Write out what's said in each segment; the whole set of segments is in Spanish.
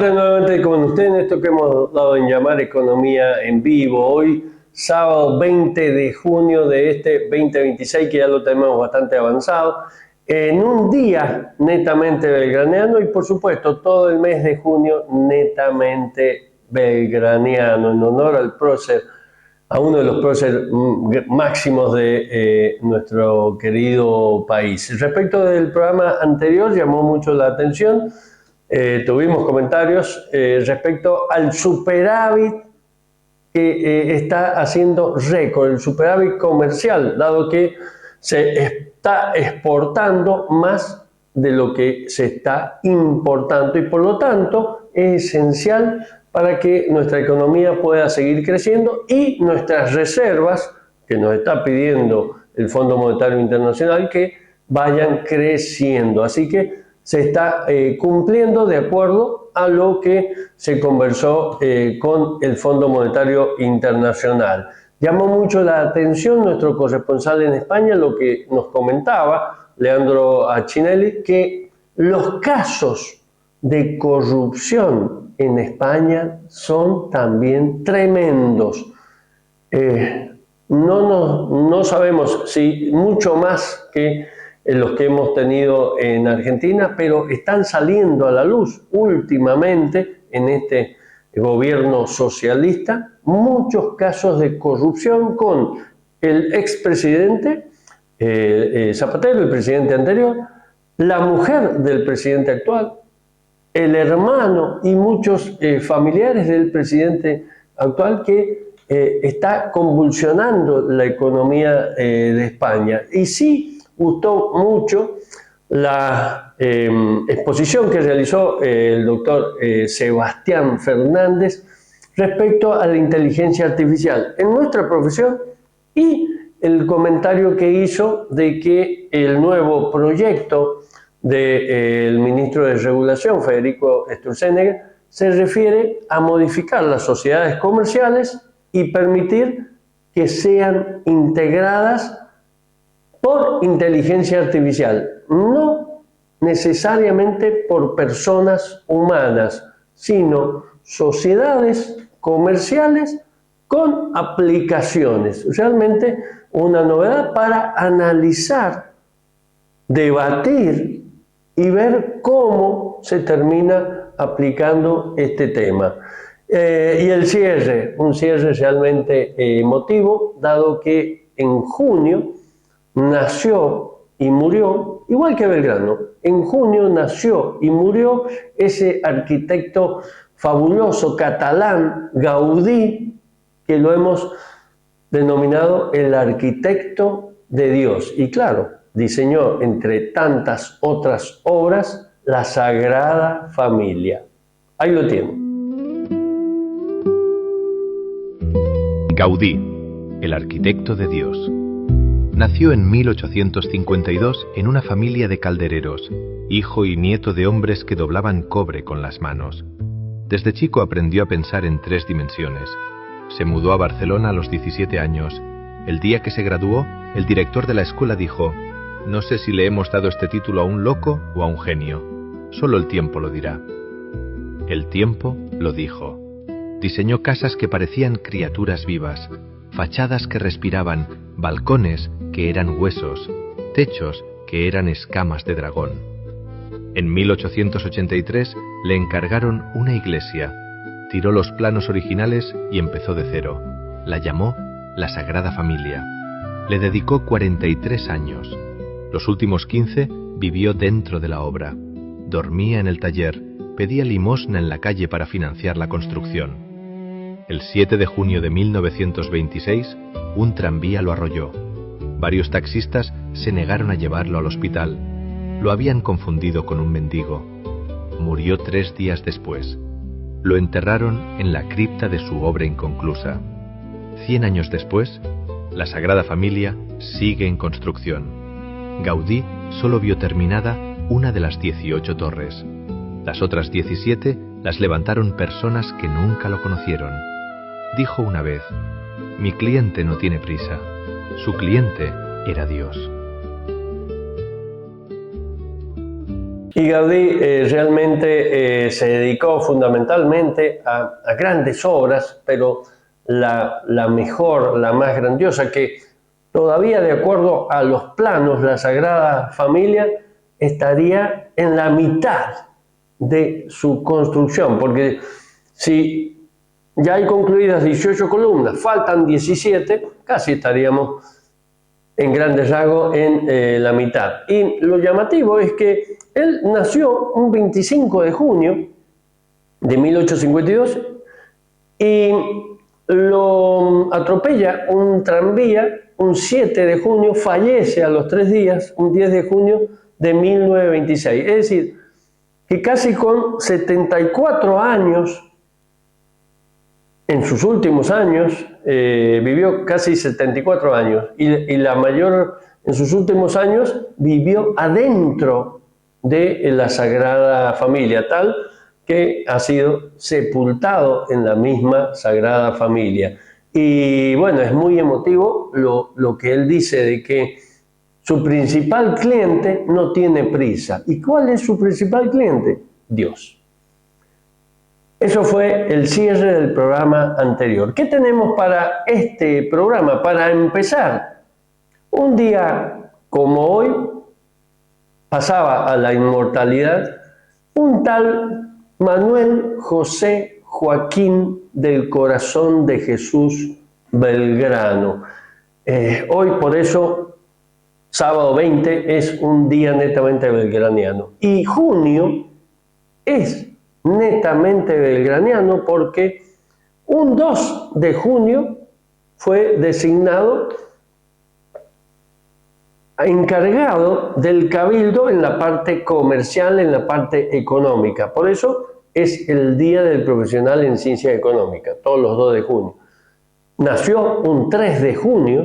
tardes nuevamente con usted en esto que hemos dado en llamar Economía en Vivo. Hoy, sábado 20 de junio de este 2026, que ya lo tenemos bastante avanzado, en un día netamente belgraniano y, por supuesto, todo el mes de junio netamente belgraniano, en honor al prócer, a uno de los próceres máximos de nuestro querido país. Respecto del programa anterior, llamó mucho la atención. Tuvimos comentarios respecto al superávit que está haciendo récord, el superávit comercial, dado que se está exportando más de lo que se está importando y por lo tanto es esencial para que nuestra economía pueda seguir creciendo y nuestras reservas, que nos está pidiendo el Fondo Monetario Internacional, que vayan creciendo. Así que se está cumpliendo de acuerdo a lo que se conversó con el Fondo Monetario Internacional. Llamó mucho la atención nuestro corresponsal en España, lo que nos comentaba Leandro Accinelli, que los casos de corrupción en España son también tremendos. No sabemos si mucho más que los que hemos tenido en Argentina, pero están saliendo a la luz últimamente en este gobierno socialista muchos casos de corrupción con el expresidente Zapatero, el presidente anterior, la mujer del presidente actual, el hermano y muchos familiares del presidente actual que está convulsionando la economía de España. Y sí gustó mucho la exposición que realizó el doctor Sebastián Fernández respecto a la inteligencia artificial en nuestra profesión y el comentario que hizo de que el nuevo proyecto del ministro de Regulación, Federico Sturzenegger, se refiere a modificar las sociedades comerciales y permitir que sean integradas por inteligencia artificial, no necesariamente por personas humanas, sino sociedades comerciales con aplicaciones. Realmente una novedad para analizar, debatir y ver cómo se termina aplicando este tema. Y el cierre, un cierre realmente emotivo, dado que en junio nació y murió, igual que Belgrano, en junio nació y murió ese arquitecto fabuloso catalán, Gaudí, que lo hemos denominado el arquitecto de Dios. Y claro, diseñó, entre tantas otras obras, la Sagrada Familia. Ahí lo tienen. Gaudí, el arquitecto de Dios. Nació en 1852 en una familia de caldereros, hijo y nieto de hombres que doblaban cobre con las manos. Desde chico aprendió a pensar en 3 dimensiones. Se mudó a Barcelona a los 17 años. El día que se graduó, el director de la escuela dijo: «No sé si le hemos dado este título a un loco o a un genio. Solo el tiempo lo dirá». El tiempo lo dijo. Diseñó casas que parecían criaturas vivas, fachadas que respiraban, balcones que eran huesos, techos que eran escamas de dragón. En 1883 le encargaron una iglesia. Tiró los planos originales y empezó de cero. La llamó la Sagrada Familia. Le dedicó 43 años. Los últimos 15 vivió dentro de la obra. Dormía en el taller, pedía limosna en la calle para financiar la construcción. El 7 de junio de 1926, un tranvía lo arrolló. Varios taxistas se negaron a llevarlo al hospital. Lo habían confundido con un mendigo. Murió 3 días después. Lo enterraron en la cripta de su obra inconclusa. 100 años después, la Sagrada Familia sigue en construcción. Gaudí solo vio terminada una de las 18 torres. Las otras 17 las levantaron personas que nunca lo conocieron. Dijo una vez: «Mi cliente no tiene prisa». Su cliente era Dios. Y Gaudí realmente se dedicó fundamentalmente a grandes obras, pero la mejor, la más grandiosa, que todavía de acuerdo a los planos, la Sagrada Familia estaría en la mitad de su construcción, porque si ya hay concluidas 18 columnas, faltan 17, casi estaríamos en grandes rasgos en la mitad. Y lo llamativo es que él nació un 25 de junio de 1852 y lo atropella un tranvía un 7 de junio, fallece a los 3 días, un 10 de junio de 1926. Es decir, que casi con 74 años, en sus últimos años, vivió casi 74 años, y la mayor, en sus últimos años, vivió adentro de la Sagrada Familia, tal que ha sido sepultado en la misma Sagrada Familia. Y bueno, es muy emotivo lo que él dice de que su principal cliente no tiene prisa. ¿Y cuál es su principal cliente? Dios. Eso fue el cierre del programa anterior. ¿Qué tenemos para este programa? Para empezar, un día como hoy pasaba a la inmortalidad un tal Manuel José Joaquín del Corazón de Jesús Belgrano. Hoy por eso, sábado 20, es un día netamente belgraniano. Y junio es netamente belgraniano porque un 2 de junio fue designado encargado del cabildo en la parte comercial, en la parte económica. Por eso es el Día del Profesional en Ciencia Económica, todos los 2 de junio. Nació un 3 de junio,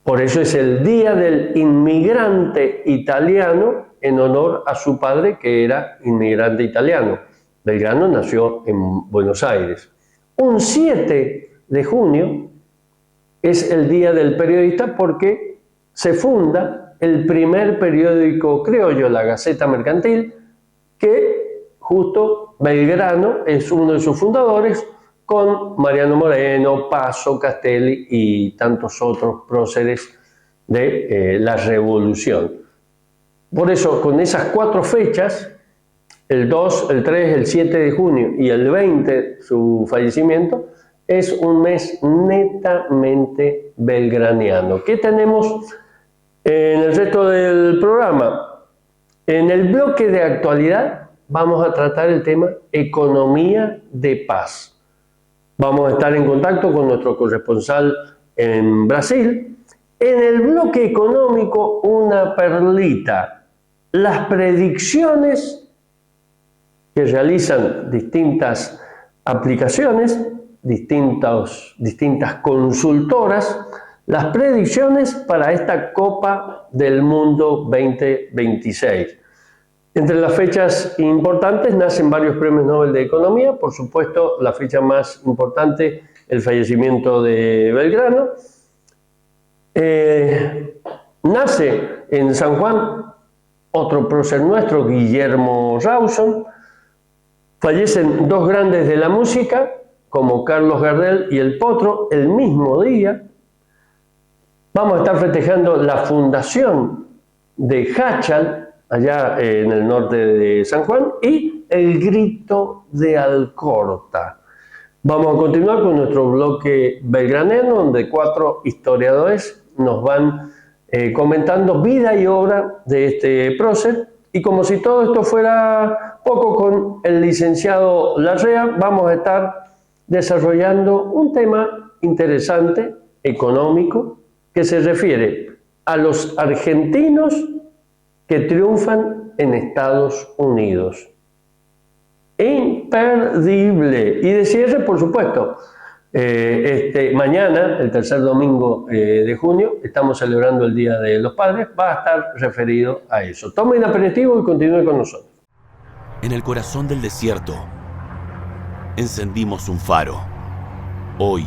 por eso es el Día del Inmigrante Italiano, en honor a su padre, que era inmigrante italiano. Belgrano nació en Buenos Aires. Un 7 de junio es el Día del Periodista porque se funda el primer periódico criollo, la Gaceta Mercantil, que justo Belgrano es uno de sus fundadores, con Mariano Moreno, Paso, Castelli y tantos otros próceres de la Revolución. Por eso, con esas 4 fechas, el 2, el 3, el 7 de junio y el 20, su fallecimiento, es un mes netamente belgraniano. ¿Qué tenemos en el resto del programa? En el bloque de actualidad vamos a tratar el tema economía de paz. Vamos a estar en contacto con nuestro corresponsal en Brasil. En el bloque económico, una perlita. Las predicciones que realizan distintas aplicaciones, distintas consultoras, las predicciones para esta Copa del Mundo 2026. Entre las fechas importantes nacen varios premios Nobel de Economía, por supuesto la fecha más importante, el fallecimiento de Belgrano. Nace en San Juan otro prócer nuestro, Guillermo Rawson. Fallecen 2 grandes de la música, como Carlos Gardel y El Potro, el mismo día. Vamos a estar festejando la fundación de Háchal, allá en el norte de San Juan, y el Grito de Alcorta. Vamos a continuar con nuestro bloque belgraneno, donde 4 historiadores nos van comentando vida y obra de este prócer. Y como si todo esto fuera poco, con el licenciado Larrea vamos a estar desarrollando un tema interesante, económico, que se refiere a los argentinos que triunfan en Estados Unidos. Imperdible. Y de cierre, por supuesto, mañana, el tercer domingo de junio, estamos celebrando el Día de los Padres, va a estar referido a eso. Tome un aperitivo y continúe con nosotros. En el corazón del desierto, encendimos un faro. Hoy,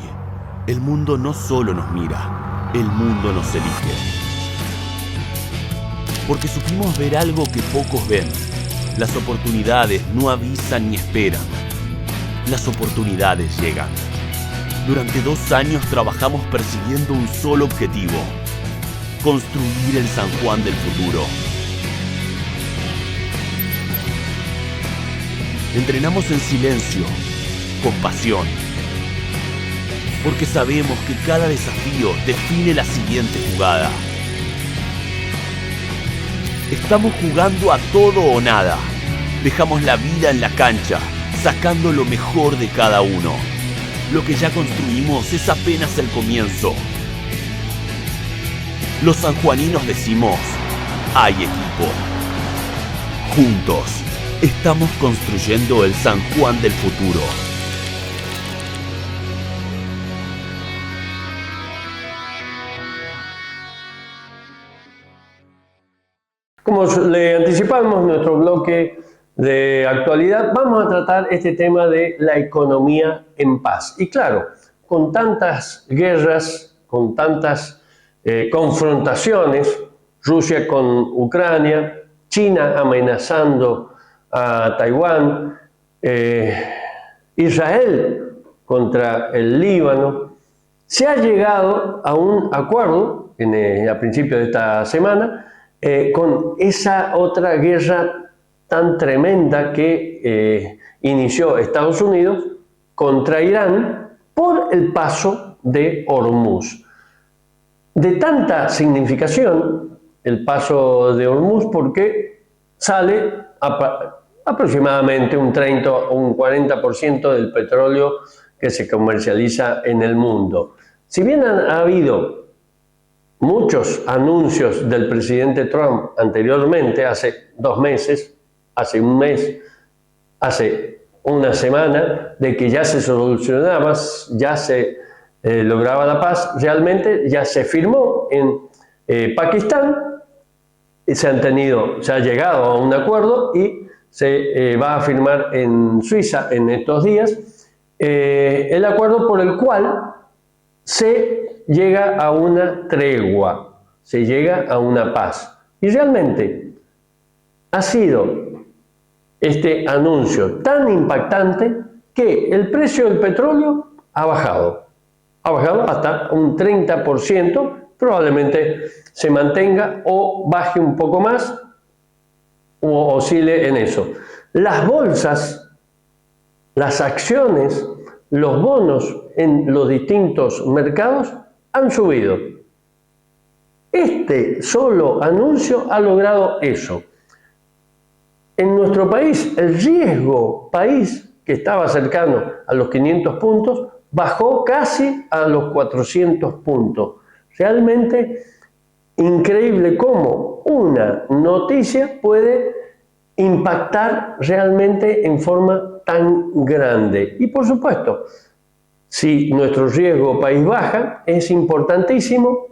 el mundo no solo nos mira, el mundo nos elige. porque supimos ver algo que pocos ven. Las oportunidades no avisan ni esperan. Las oportunidades llegan. Durante 2 años trabajamos persiguiendo un solo objetivo: construir el San Juan del futuro. Entrenamos en silencio, con pasión, porque sabemos que cada desafío define la siguiente jugada. Estamos jugando a todo o nada. Dejamos la vida en la cancha, sacando lo mejor de cada uno. Lo que ya construimos es apenas el comienzo. Los sanjuaninos decimos: hay equipo. Juntos, estamos construyendo el San Juan del futuro. Como le anticipamos nuestro bloque de actualidad, vamos a tratar este tema de la economía en paz. Y claro, con tantas guerras, con tantas confrontaciones, Rusia con Ucrania, China amenazando a Taiwán, Israel contra el Líbano, se ha llegado a un acuerdo a principios de esta semana con esa otra guerra tan tremenda que inició Estados Unidos contra Irán por el paso de Hormuz. De tanta significación el paso de Hormuz porque sale aproximadamente un 30 o un 40% del petróleo que se comercializa en el mundo. Si bien ha habido muchos anuncios del presidente Trump anteriormente, hace 2 meses, hace un mes, hace una semana, de que ya se solucionaba, ya se lograba la paz, realmente ya se firmó en Pakistán, se ha llegado a un acuerdo y se va a firmar en Suiza en estos días, el acuerdo por el cual se llega a una tregua, se llega a una paz. Y realmente ha sido este anuncio tan impactante que el precio del petróleo ha bajado hasta un 30%, probablemente se mantenga o baje un poco más o oscile en eso. Las bolsas, las acciones, los bonos en los distintos mercados han subido. Este solo anuncio ha logrado eso. En nuestro país, el riesgo país, que estaba cercano a los 500 puntos, bajó casi a los 400 puntos. Realmente increíble cómo una noticia puede impactar realmente en forma tan grande. Y por supuesto, si nuestro riesgo país baja, es importantísimo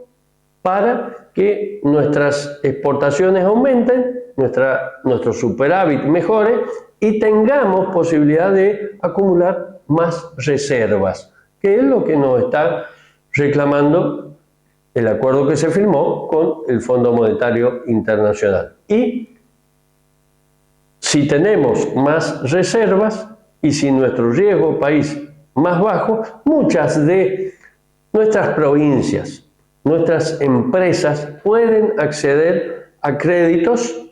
para que nuestras exportaciones aumenten, nuestro superávit mejore y tengamos posibilidad de acumular más reservas, que es lo que nos está reclamando el acuerdo que se firmó con el Fondo Monetario Internacional. Y si tenemos más reservas y si nuestro riesgo país más bajo, muchas de nuestras provincias, nuestras empresas pueden acceder a créditos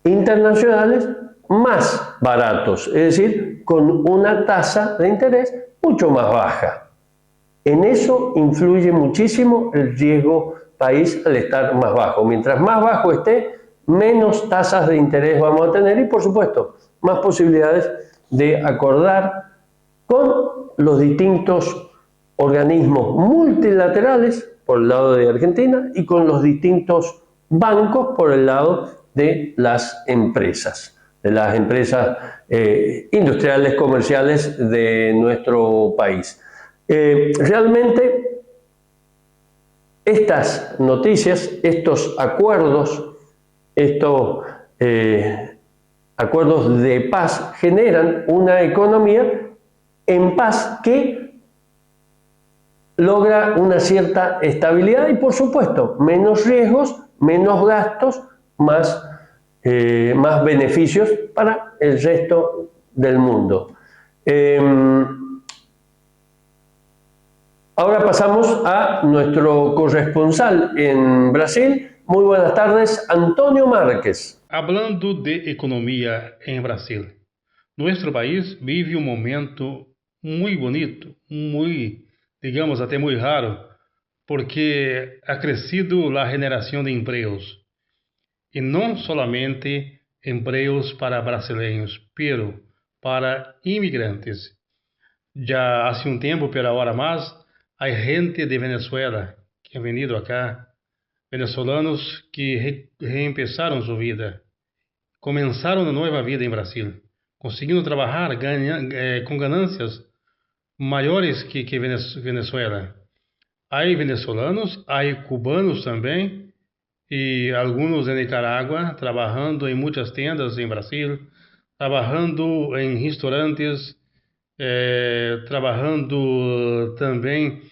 internacionales más baratos, es decir, con una tasa de interés mucho más baja. En eso influye muchísimo el riesgo país al estar más bajo. Mientras más bajo esté, menos tasas de interés vamos a tener y, por supuesto, más posibilidades de acordar con los distintos organismos multilaterales por el lado de Argentina y con los distintos bancos por el lado de las empresas industriales, comerciales de nuestro país. Realmente estas noticias, estos acuerdos, acuerdos de paz generan una economía en paz que logra una cierta estabilidad y, por supuesto, menos riesgos, menos gastos más beneficios para el resto del mundo. Ahora pasamos a nuestro corresponsal en Brasil. Muy buenas tardes, Antonio Márquez. Hablando de economía en Brasil, nuestro país vive un momento muy bonito, muy, digamos, até muy raro, porque ha crecido la generación de empleos. Y no solamente empleos para brasileños, pero para inmigrantes. Ya hace un tiempo, pero ahora más, hay gente de Venezuela que ha venido acá, venezolanos que reempezaron su vida, comenzaron una nueva vida en Brasil, consiguiendo trabajar con ganancias mayores que Venezuela. Hay venezolanos, hay cubanos también, y algunos de Nicaragua, trabajando en muchas tiendas en Brasil, trabajando en restaurantes, trabajando também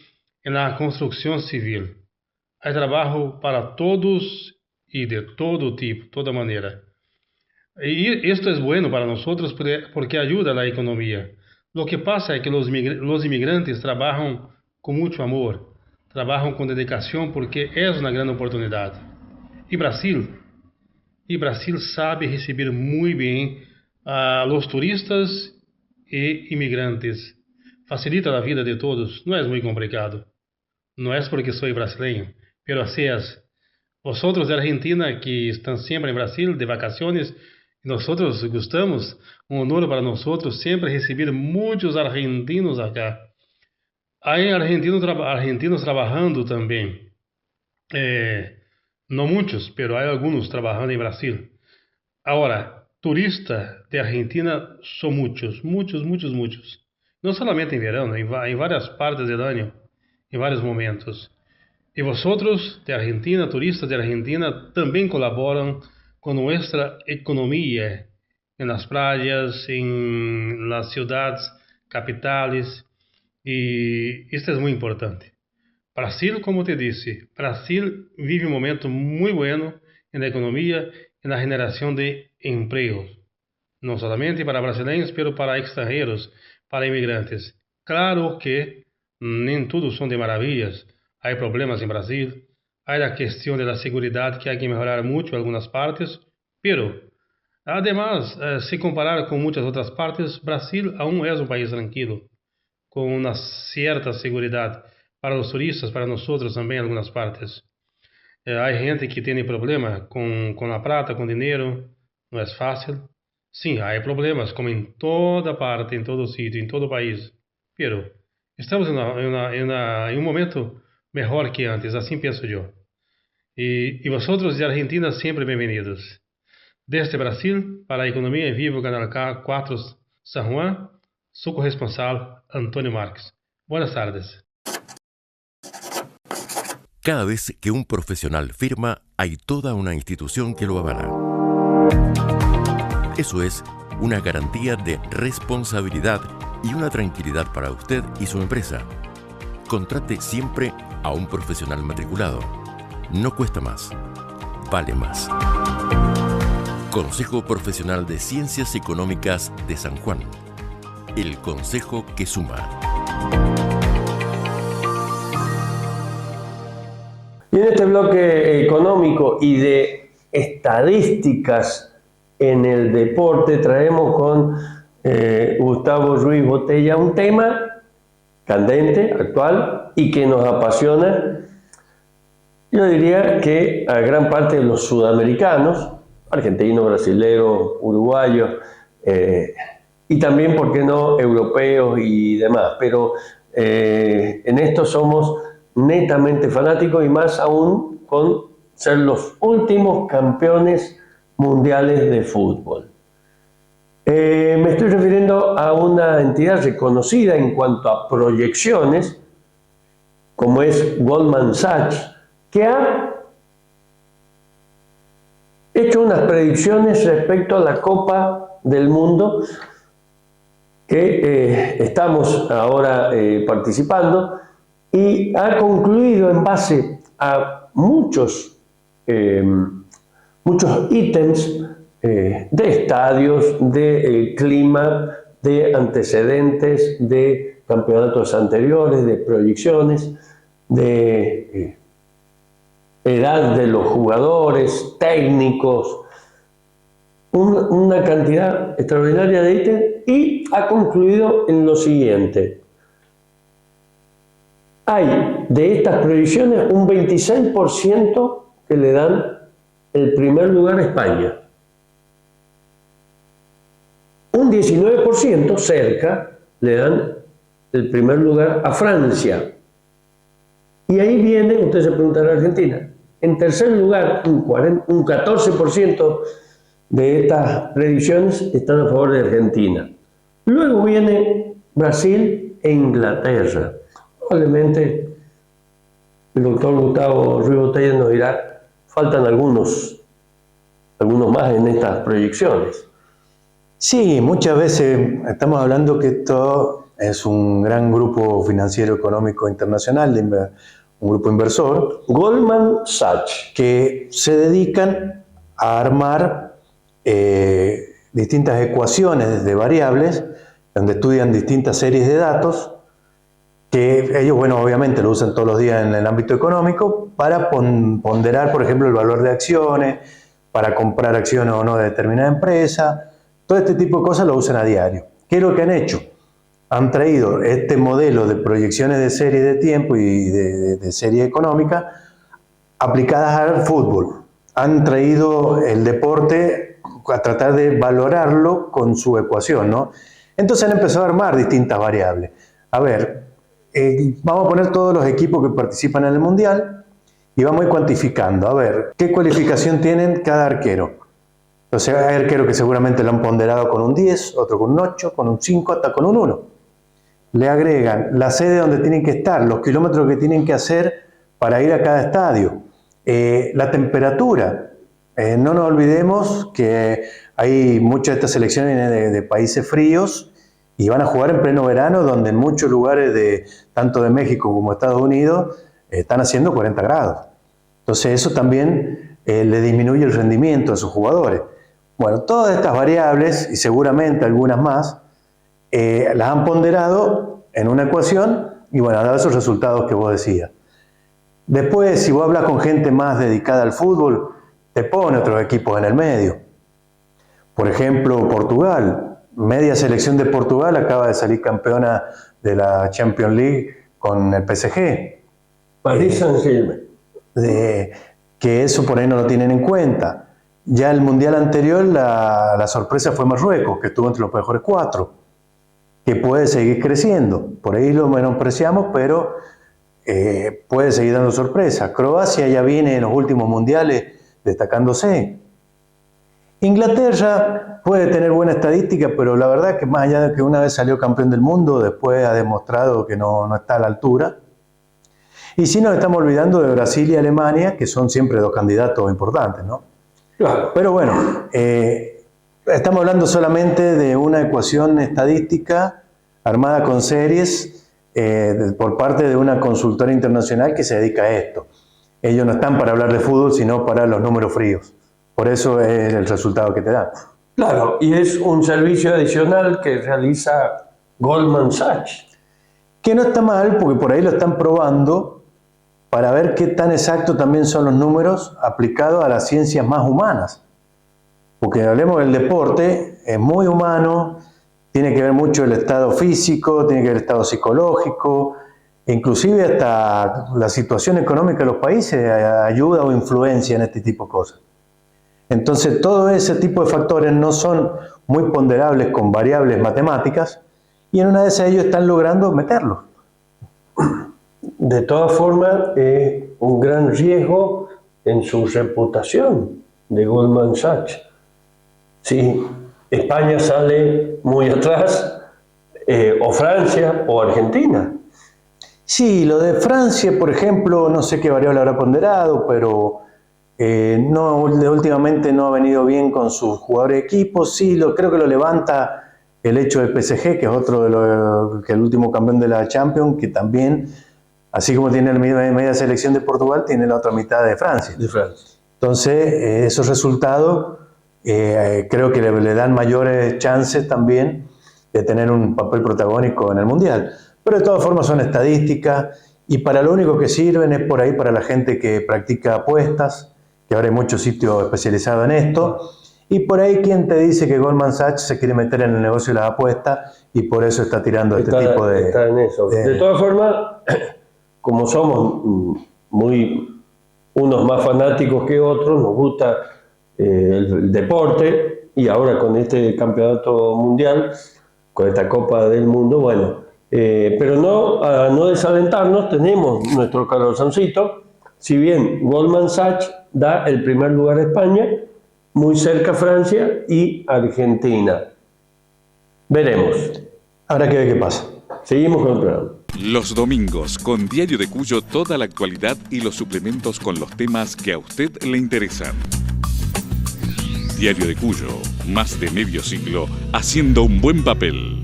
na construção civil. Há trabalho para todos e de todo tipo, toda maneira. E isto é bueno para nós porque ajuda a economia. Lo que passa é que os imigrantes trabalham com muito amor, trabalham com dedicação porque é uma grande oportunidade. E Brasil sabe receber muito bem os turistas e imigrantes. Facilita a vida de todos, não é muito complicado. Não é porque sou brasileiro, pero assim é. Vosotros de Argentina que estão sempre em Brasil de vacaciones, nós gostamos, um honor para nós sempre receber muitos argentinos acá. Há argentinos trabalhando também. Não muitos, pero há alguns trabalhando em Brasil. Agora, turistas de Argentina são muitos. Não somente em verão, em várias partes do ano, em vários momentos. E vosotros de Argentina, turistas de Argentina, também colaboram com nossa economia nas praias, nas cidades, capitales. E isto é muito importante. Brasil, como te disse, Brasil vive um momento muito bueno na economia e na geração de empregos. Não somente para brasileiros, mas para extranjeros, para imigrantes. Claro que nem tudo são de maravilhas. Há problemas em Brasil. Há a questão da segurança que há que melhorar muito em algumas partes. Pero, además, se comparar com muitas outras partes, Brasil aún é um país tranquilo, com uma certa segurança para os turistas, para nós também em algumas partes. Há gente que tem problema com a prata, com dinheiro. Não é fácil. Sim, há problemas, como em toda parte, em todo sítio, em todo país. Pero estamos em um momento melhor que antes, assim penso eu. E vocês de Argentina sempre bem-vindos. Desde Brasil, para a Economia em Vivo, Canal K4 San Juan, su corresponsal Antonio Márquez. Buenas tardes. Cada vez que un profesional firma, hay toda una institución que lo avala. Eso es una garantía de responsabilidad y una tranquilidad para usted y su empresa. Contrate siempre a un profesional matriculado. No cuesta más, vale más. Consejo Profesional de Ciencias Económicas de San Juan. El consejo que suma. Y en este bloque económico y de estadísticas en el deporte traemos con Gustavo Ruiz Botella un tema candente, actual y que nos apasiona. Yo diría que a gran parte de los sudamericanos, argentinos, brasileños, uruguayos, y también, ¿por qué no?, europeos y demás. Pero en esto somos netamente fanáticos y más aún con ser los últimos campeones mundiales de fútbol. Me estoy refiriendo a una entidad reconocida en cuanto a proyecciones, como es Goldman Sachs, que ha hecho unas predicciones respecto a la Copa del Mundo que estamos ahora participando, y ha concluido en base a muchos muchos ítems de estadios, de clima, de antecedentes, de campeonatos anteriores, de proyecciones, de edad de los jugadores, técnicos, una cantidad extraordinaria de ítems, y ha concluido en lo siguiente. Hay de estas proyecciones un 26% que le dan el primer lugar a España. Un 19% cerca le dan el primer lugar a Francia. Y ahí viene, usted se preguntará, Argentina. En tercer lugar, un 14% de estas predicciones están a favor de Argentina. Luego viene Brasil e Inglaterra. Probablemente el doctor Gustavo Ruiz Botella nos dirá, faltan algunos más en estas proyecciones. Sí, muchas veces estamos hablando que esto es un gran grupo financiero económico internacional, un grupo inversor, Goldman Sachs, que se dedican a armar distintas ecuaciones de variables, donde estudian distintas series de datos, que ellos, bueno, obviamente lo usan todos los días en el ámbito económico, para ponderar, por ejemplo, el valor de acciones, para comprar acciones o no de determinada empresa. Todo este tipo de cosas lo usan a diario. ¿Qué es lo que han hecho? Han traído este modelo de proyecciones de serie de tiempo y de serie económica aplicadas al fútbol. Han traído el deporte a tratar de valorarlo con su ecuación, ¿no? Entonces han empezado a armar distintas variables. A ver, vamos a poner todos los equipos que participan en el Mundial y vamos a ir cuantificando. A ver, ¿qué cualificación tienen cada arquero? Entonces hay arqueros que seguramente lo han ponderado con un 10, otro con un 8, con un 5, hasta con un 1. Le agregan la sede donde tienen que estar, los kilómetros que tienen que hacer para ir a cada estadio, la temperatura. No nos olvidemos que hay muchas de estas selecciones de países fríos y van a jugar en pleno verano, donde en muchos lugares tanto de México como Estados Unidos están haciendo 40 grados. Entonces eso también le disminuye el rendimiento a sus jugadores. Bueno, todas estas variables, y seguramente algunas más, las han ponderado en una ecuación y bueno, ha dado esos resultados que vos decías. Después, si vos hablas con gente más dedicada al fútbol, te pone otros equipos en el medio. Por ejemplo, Portugal. Media selección de Portugal acaba de salir campeona de la Champions League con el PSG. Paris Saint-Germain. Que eso por ahí no lo tienen en cuenta. Ya el Mundial anterior la sorpresa fue Marruecos, que estuvo entre los mejores 4, que puede seguir creciendo. Por ahí lo menospreciamos, pero puede seguir dando sorpresa. Croacia ya viene en los últimos mundiales destacándose. Inglaterra puede tener buena estadística, pero la verdad que más allá de que una vez salió campeón del mundo, después ha demostrado que no está a la altura. Y sí nos estamos olvidando de Brasil y Alemania, que son siempre dos candidatos importantes, ¿no? Claro. Pero bueno, estamos hablando solamente de una ecuación estadística armada con series por parte de una consultora internacional que se dedica a esto. Ellos no están para hablar de fútbol, sino para los números fríos. Por eso es el resultado que te dan. Claro, y es un servicio adicional que realiza Goldman Sachs. Que no está mal, porque por ahí lo están probando para ver qué tan exactos también son los números aplicados a las ciencias más humanas. Porque hablemos del deporte, es muy humano, tiene que ver mucho el estado físico, tiene que ver el estado psicológico, inclusive hasta la situación económica de los países ayuda o influencia en este tipo de cosas. Entonces todo ese tipo de factores no son muy ponderables con variables matemáticas y en una de esas ellos están logrando meterlos. De todas formas, es un gran riesgo en su reputación de Goldman Sachs. Si España sale muy atrás, o Francia o Argentina. Sí, lo de Francia, por ejemplo, no sé qué variable habrá ponderado, pero últimamente no ha venido bien con sus jugadores de equipo. Sí, creo que lo levanta el hecho del PSG, que es otro que el último campeón de la Champions, que también, así como tiene la media selección de Portugal, tiene la otra mitad de Francia. De Francia. Entonces, esos resultados creo que le dan mayores chances también de tener un papel protagónico en el Mundial. Pero de todas formas son estadísticas y para lo único que sirven es por ahí para la gente que practica apuestas, que ahora hay muchos sitios especializados en esto, y por ahí quien te dice que Goldman Sachs se quiere meter en el negocio de las apuestas y por eso está tirando este tipo de... Está en eso. De todas formas, como somos unos más fanáticos que otros, nos gusta el deporte, y ahora con este campeonato mundial, con esta Copa del Mundo, bueno, pero a no desalentarnos, tenemos nuestro corazoncito. Si bien Goldman Sachs da el primer lugar a España, muy cerca Francia y Argentina. Veremos. Habrá que ver qué pasa. Seguimos con el programa. Los domingos, con Diario de Cuyo, toda la actualidad y los suplementos con los temas que a usted le interesan. Diario de Cuyo, más de medio siglo haciendo un buen papel.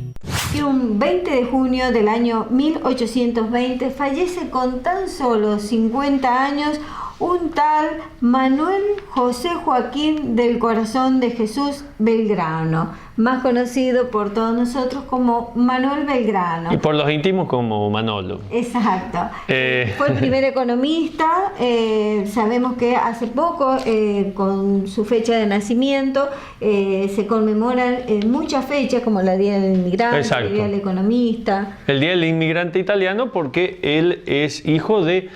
Y un 20 de junio del año 1820 fallece con tan solo 50 años un tal Manuel José Joaquín del Corazón de Jesús Belgrano, más conocido por todos nosotros como Manuel Belgrano. Y por los íntimos como Manolo. Exacto. Fue el primer economista. Sabemos que hace poco, con su fecha de nacimiento, se conmemoran muchas fechas, como la Día del Inmigrante, Exacto. el Día del Economista. El Día del Inmigrante Italiano, porque él es hijo de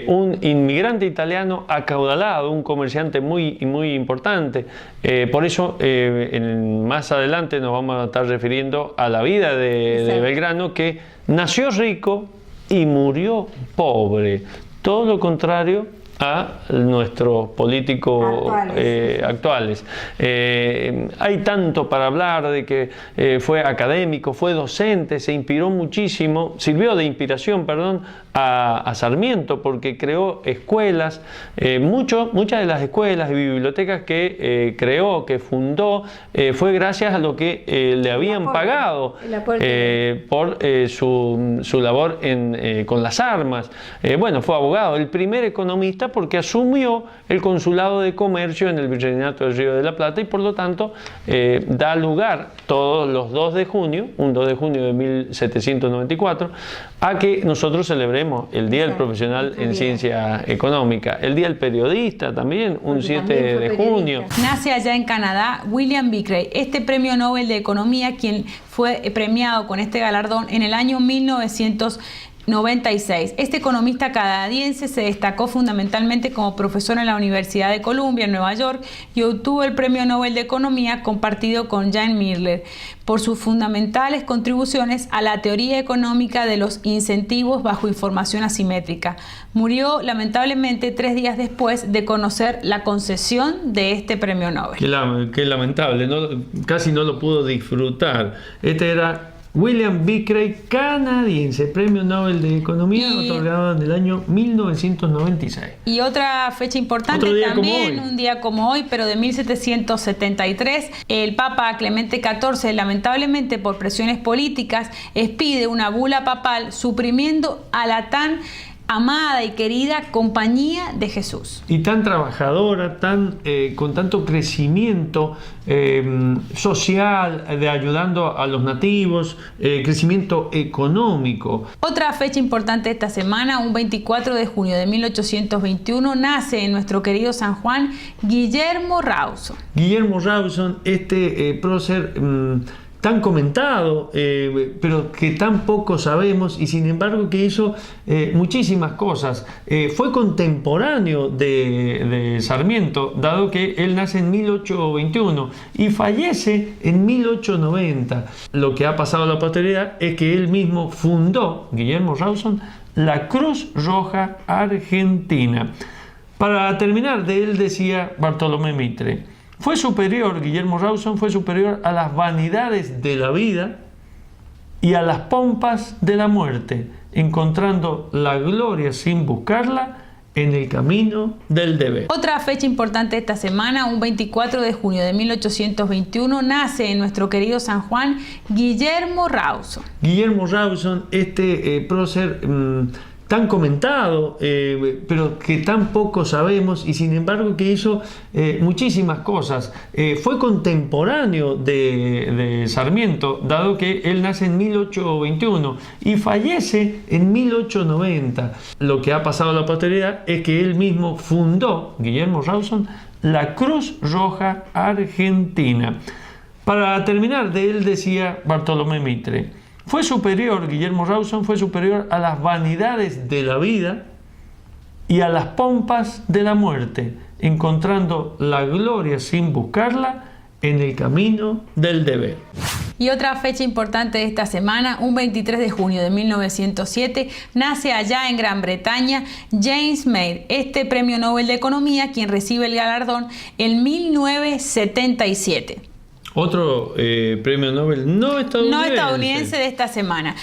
un inmigrante italiano acaudalado, un comerciante muy importante. Por eso más adelante nos vamos a estar refiriendo a la vida de Belgrano, que nació rico y murió pobre. Todo lo contrario a nuestros políticos actuales. Hay tanto para hablar de que fue académico, fue docente, se inspiró muchísimo, sirvió de inspiración, a Sarmiento, porque creó escuelas, muchas de las escuelas y bibliotecas que creó, que fundó, fue gracias a lo que le habían pagado por su labor con las armas. Bueno, fue abogado, el primer economista, porque asumió el consulado de comercio en el Virreinato del Río de la Plata y por lo tanto da lugar todos los 2 de junio, un 2 de junio de 1794, a que nosotros celebremos el Día del Profesional en Ciencia Económica, el Día del Periodista también, un 7 de junio. Nace allá en Canadá William Beckley, este premio Nobel de Economía, quien fue premiado con este galardón en el año 1996. Este economista canadiense se destacó fundamentalmente como profesor en la Universidad de Columbia, en Nueva York, y obtuvo el Premio Nobel de Economía compartido con Jan Miller por sus fundamentales contribuciones a la teoría económica de los incentivos bajo información asimétrica. Murió lamentablemente 3 días después de conocer la concesión de este Premio Nobel. Qué lamentable, casi no lo pudo disfrutar. Este era William Beckley, canadiense, Premio Nobel de Economía, otorgado en el año 1996. Y otra fecha importante también, un día como hoy, pero de 1773, el Papa Clemente XIV, lamentablemente por presiones políticas, expide una bula papal suprimiendo a la tan amada y querida Compañía de Jesús. Y tan trabajadora, con tanto crecimiento social, ayudando a los nativos, crecimiento económico. Otra fecha importante esta semana, un 24 de junio de 1821, nace en nuestro querido San Juan Guillermo Rawson. Guillermo Rawson, prócer tan comentado, pero que tan poco sabemos, y sin embargo que hizo muchísimas cosas. Fue contemporáneo de Sarmiento, dado que él nace en 1821 y fallece en 1890. Lo que ha pasado a la posteridad es que él mismo fundó, Guillermo Rawson, la Cruz Roja Argentina. Para terminar, de él decía Bartolomé Mitre: Guillermo Rawson fue superior a las vanidades de la vida y a las pompas de la muerte, encontrando la gloria sin buscarla en el camino del deber. Otra fecha importante esta semana, un 24 de junio de 1821, nace en nuestro querido San Juan Guillermo Rawson. Guillermo Rawson, prócer tan comentado, pero que tan poco sabemos, y sin embargo que hizo muchísimas cosas. Fue contemporáneo de Sarmiento, dado que él nace en 1821 y fallece en 1890. Lo que ha pasado a la posteridad es que él mismo fundó, Guillermo Rawson, la Cruz Roja Argentina. Para terminar, de él decía Bartolomé Mitre: fue superior, Guillermo Rawson fue superior a las vanidades de la vida y a las pompas de la muerte, encontrando la gloria sin buscarla en el camino del deber. Y otra fecha importante de esta semana, un 23 de junio de 1907, nace allá en Gran Bretaña James May, este premio Nobel de Economía, quien recibe el galardón en 1977. Otro premio Nobel no estadounidense de esta semana,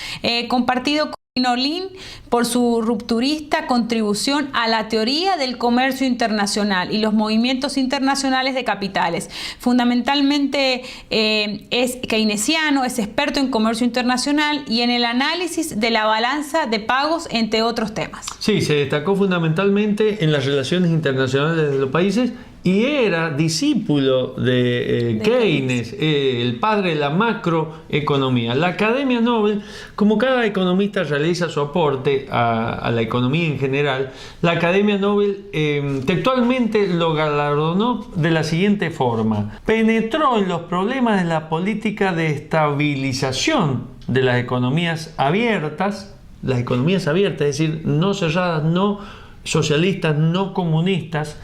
compartido con Olin por su rupturista contribución a la teoría del comercio internacional y los movimientos internacionales de capitales. Fundamentalmente es keynesiano, es experto en comercio internacional y en el análisis de la balanza de pagos, entre otros temas. Sí, se destacó fundamentalmente en las relaciones internacionales de los países y era discípulo de Keynes, el padre de la macroeconomía. La Academia Nobel, como cada economista realiza su aporte a la economía en general, la Academia Nobel textualmente lo galardonó de la siguiente forma: penetró en los problemas de la política de estabilización de las economías abiertas, es decir, no cerradas, no socialistas, no comunistas,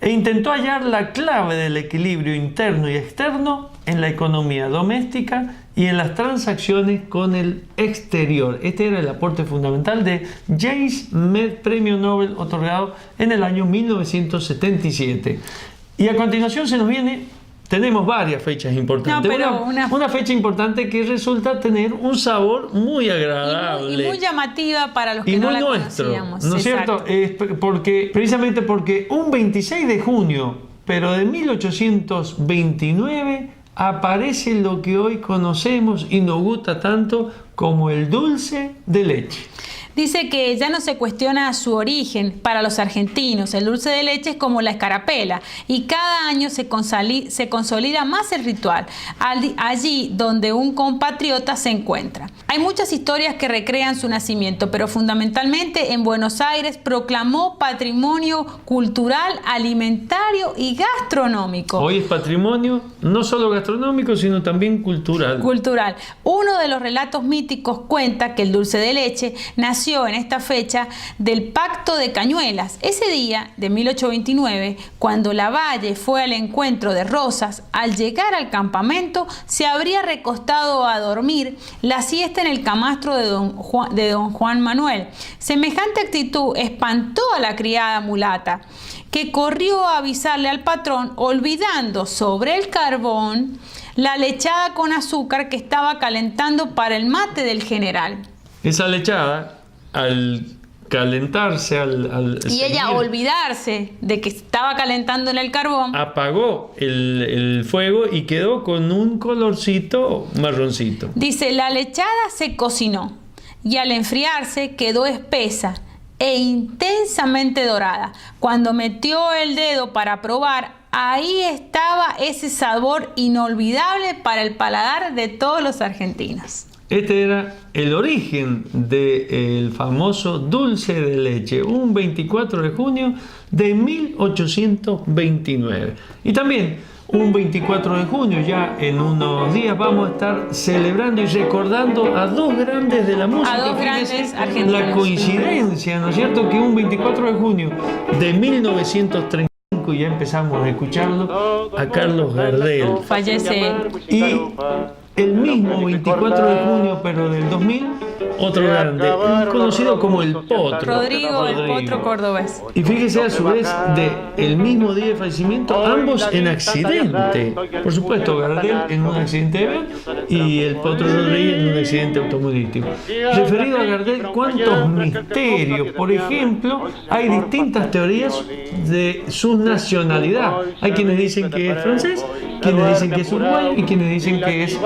e intentó hallar la clave del equilibrio interno y externo en la economía doméstica y en las transacciones con el exterior. Este era el aporte fundamental de James May, premio Nobel otorgado en el año 1977. Y a continuación tenemos varias fechas importantes. Una fecha importante que resulta tener un sabor muy agradable. Y muy llamativa para los que no la conocíamos. ¿No es cierto? Precisamente porque un 26 de junio, pero de 1829, aparece lo que hoy conocemos y nos gusta tanto como el dulce de leche. Dice que ya no se cuestiona su origen para los argentinos. El dulce de leche es como la escarapela y cada año se consolida más el ritual allí donde un compatriota se encuentra. Hay muchas historias que recrean su nacimiento, pero fundamentalmente en Buenos Aires proclamó patrimonio cultural, alimentario y gastronómico. Hoy es patrimonio no solo gastronómico, sino también cultural. Uno de los relatos míticos cuenta que el dulce de leche nació en esta fecha del Pacto de Cañuelas. Ese día de 1829, cuando Lavalle fue al encuentro de Rosas, al llegar al campamento se habría recostado a dormir la siesta en el camastro de don Juan Manuel. Semejante actitud espantó a la criada mulata, que corrió a avisarle al patrón, olvidando sobre el carbón la lechada con azúcar que estaba calentando para el mate del general. Esa lechada, al calentarse, y ella olvidarse de que estaba calentando en el carbón, apagó el fuego y quedó con un colorcito marroncito. Dice: la lechada se cocinó y al enfriarse quedó espesa e intensamente dorada. Cuando metió el dedo para probar, ahí estaba ese sabor inolvidable para el paladar de todos los argentinos. Este era el origen del famoso dulce de leche, un 24 de junio de 1829. Y también un 24 de junio, ya en unos días, vamos a estar celebrando y recordando a dos grandes de la música. A dos grandes argentinos. La coincidencia, ¿no es cierto?, que un 24 de junio de 1935, ya empezamos a escucharlo, a Carlos Gardel. Fallece. Y el mismo 24 de junio, pero del 2000, otro grande, conocido como el Potro. Rodrigo, el Potro cordobés. Y fíjese, a su vez, el mismo día de fallecimiento, ambos en accidente. Por supuesto, Gardel en un accidente de avión y el Potro Rodríguez en un accidente automovilístico. Referido a Gardel, ¿cuántos misterios? Por ejemplo, hay distintas teorías de su nacionalidad. Hay quienes dicen que es francés quienes dicen que es uruguayo y quienes dicen que es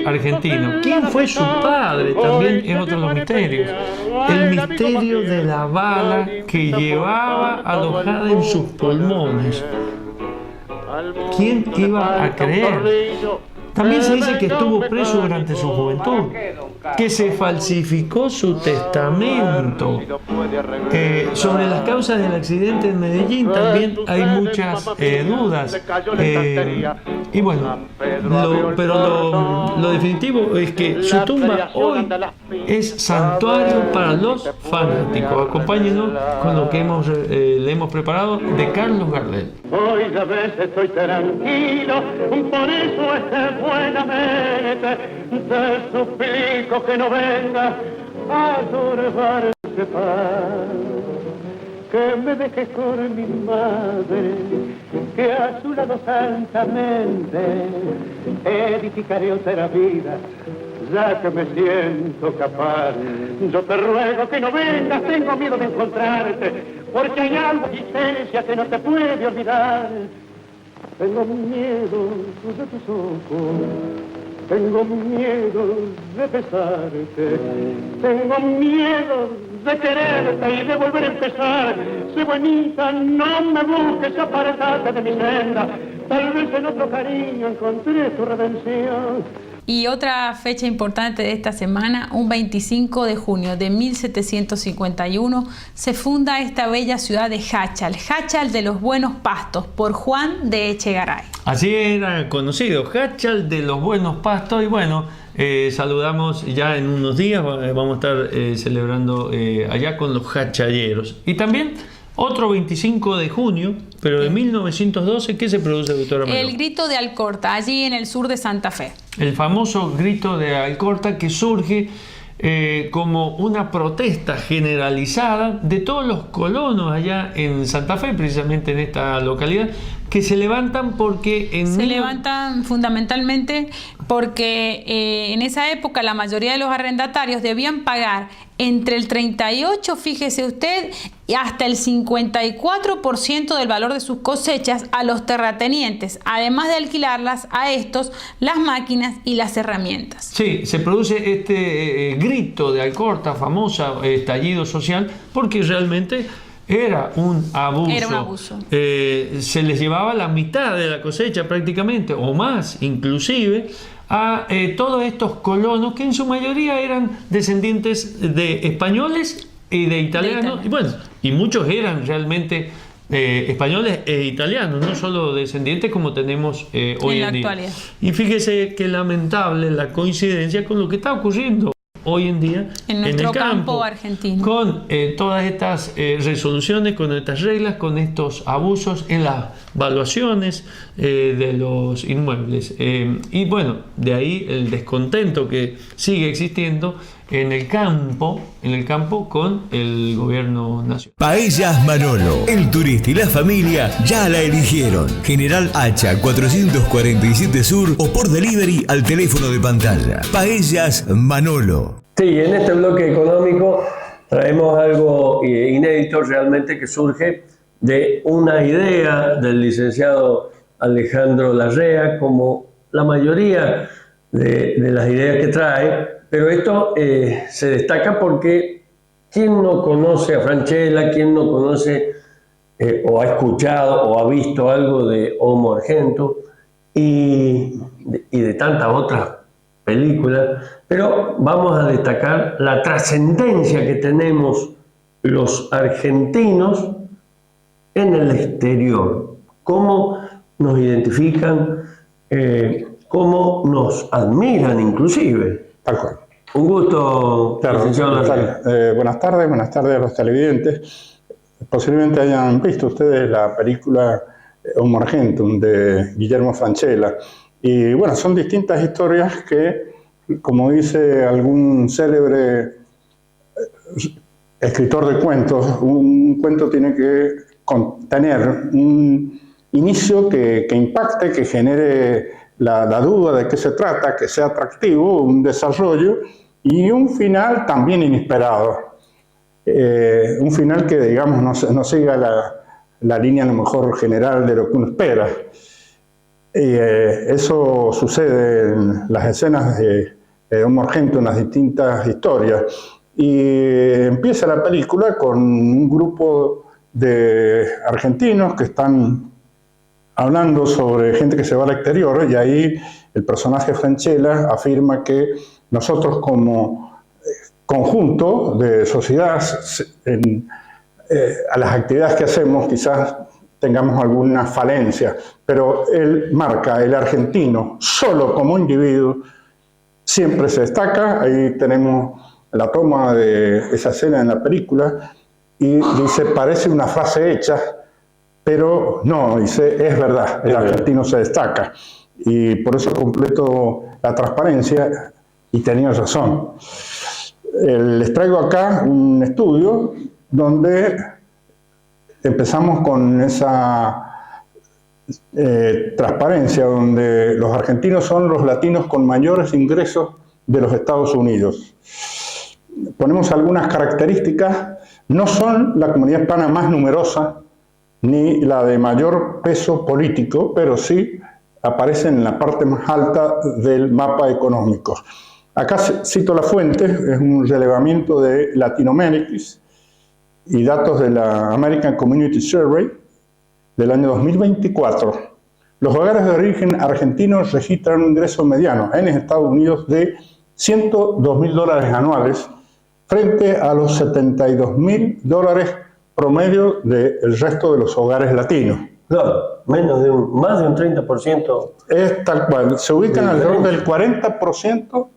argentino. ¿Quién fue su padre? También es otro de los misterios. El misterio de la bala que llevaba alojada en sus pulmones. ¿Quién iba a creer? También se dice que estuvo preso durante su juventud, que se falsificó su testamento. Sobre las causas del accidente en Medellín también hay muchas dudas. Y bueno, lo definitivo es que su tumba hoy es santuario para los fanáticos. Acompáñenos con lo que le hemos preparado de Carlos Gardel. Hoy ya ves, estoy tranquilo, por eso es que buenamente te suplico que no vengas a turbar este paz, que me dejes con mi madre, que a su lado santamente edificaré otra vida, ya que me siento capaz. Yo te ruego que no vengas, tengo miedo de encontrarte, porque hay algo de existencia que no te puede olvidar. Tengo miedo de tus ojos, tengo miedo de besarte, tengo miedo de quererte y de volver a empezar. Sé bonita, no me busques, apartate de mi senda, tal vez en otro cariño encontré tu redención. Y otra fecha importante de esta semana, un 25 de junio de 1751, se funda esta bella ciudad de Jáchal, Jáchal de los Buenos Pastos, por Juan de Echegaray. Así era conocido, Jáchal de los Buenos Pastos. Y bueno, saludamos ya en unos días, vamos a estar celebrando allá con los jachalleros. Y también otro 25 de junio, pero de 1912, ¿qué se produce, doctora Melo? El Grito de Alcorta, allí en el sur de Santa Fe. El famoso Grito de Alcorta, que surge como una protesta generalizada de todos los colonos allá en Santa Fe, precisamente en esta localidad, que se levantan porque... levantan fundamentalmente porque en esa época la mayoría de los arrendatarios debían pagar entre el 38, fíjese usted, y hasta el 54% del valor de sus cosechas a los terratenientes, además de alquilarlas a estos las máquinas y las herramientas. Sí, se produce este grito de Alcorta, famoso estallido social, porque realmente era un abuso. Era un abuso. Se les llevaba la mitad de la cosecha prácticamente, o más inclusive, a todos estos colonos que en su mayoría eran descendientes de españoles y de italianos. Y bueno, y muchos eran realmente españoles e italianos, no solo descendientes como tenemos hoy en día. Actualidad. Y fíjese qué lamentable la coincidencia con lo que está ocurriendo hoy en día en nuestro campo argentino, con todas estas resoluciones, con estas reglas, con estos abusos en las valuaciones de los inmuebles. Y bueno, de ahí el descontento que sigue existiendo en el campo con el gobierno nacional. Paellas Manolo, el turista y la familia ya la eligieron. General Hacha 447 Sur o por delivery al teléfono de pantalla. Paellas Manolo. Sí, en este bloque económico traemos algo inédito realmente que surge de una idea del licenciado Alejandro Larrea, como la mayoría de las ideas que trae. Pero esto se destaca porque ¿quién no conoce a Francella? ¿Quién no conoce o ha escuchado o ha visto algo de Homo Argento y de tantas otras películas? Pero vamos a destacar la trascendencia que tenemos los argentinos en el exterior. Cómo nos identifican, cómo nos admiran inclusive. Tal cual. Un gusto, licenciado Larrea. Buenas tardes a los televidentes. Posiblemente hayan visto ustedes la película Homo Argentum de Guillermo Francella. Y bueno, son distintas historias que, como dice algún célebre escritor de cuentos, un cuento tiene que tener un inicio que impacte, que genere la duda de qué se trata, que sea atractivo, un desarrollo y un final también inesperado. Un final que, digamos, no siga la línea a lo mejor general de lo que uno espera. Eso sucede en las escenas de Don Argento en las distintas historias. Y empieza la película con un grupo de argentinos que están hablando sobre gente que se va al exterior, y ahí el personaje Franchella afirma que nosotros como conjunto de sociedad, a las actividades que hacemos quizás tengamos alguna falencia, pero él marca el argentino solo como individuo, siempre se destaca. Ahí tenemos la toma de esa escena en la película y dice, parece una frase hecha, pero no, dice, es verdad, el argentino se destaca. Y por eso completo la transparencia, y tenía razón. Les traigo acá un estudio donde empezamos con esa transparencia, donde los argentinos son los latinos con mayores ingresos de los Estados Unidos. Ponemos algunas características. No son la comunidad hispana más numerosa ni la de mayor peso político, pero sí aparecen en la parte más alta del mapa económico. Acá cito la fuente, es un relevamiento de Latinoamérica y datos de la American Community Survey del año 2024. Los hogares de origen argentino registran un ingreso mediano en Estados Unidos de $102.000 anuales frente a los $72.000 promedio del resto de los hogares latinos. Claro, más de un 30%. Es tal cual, se ubican alrededor del 40%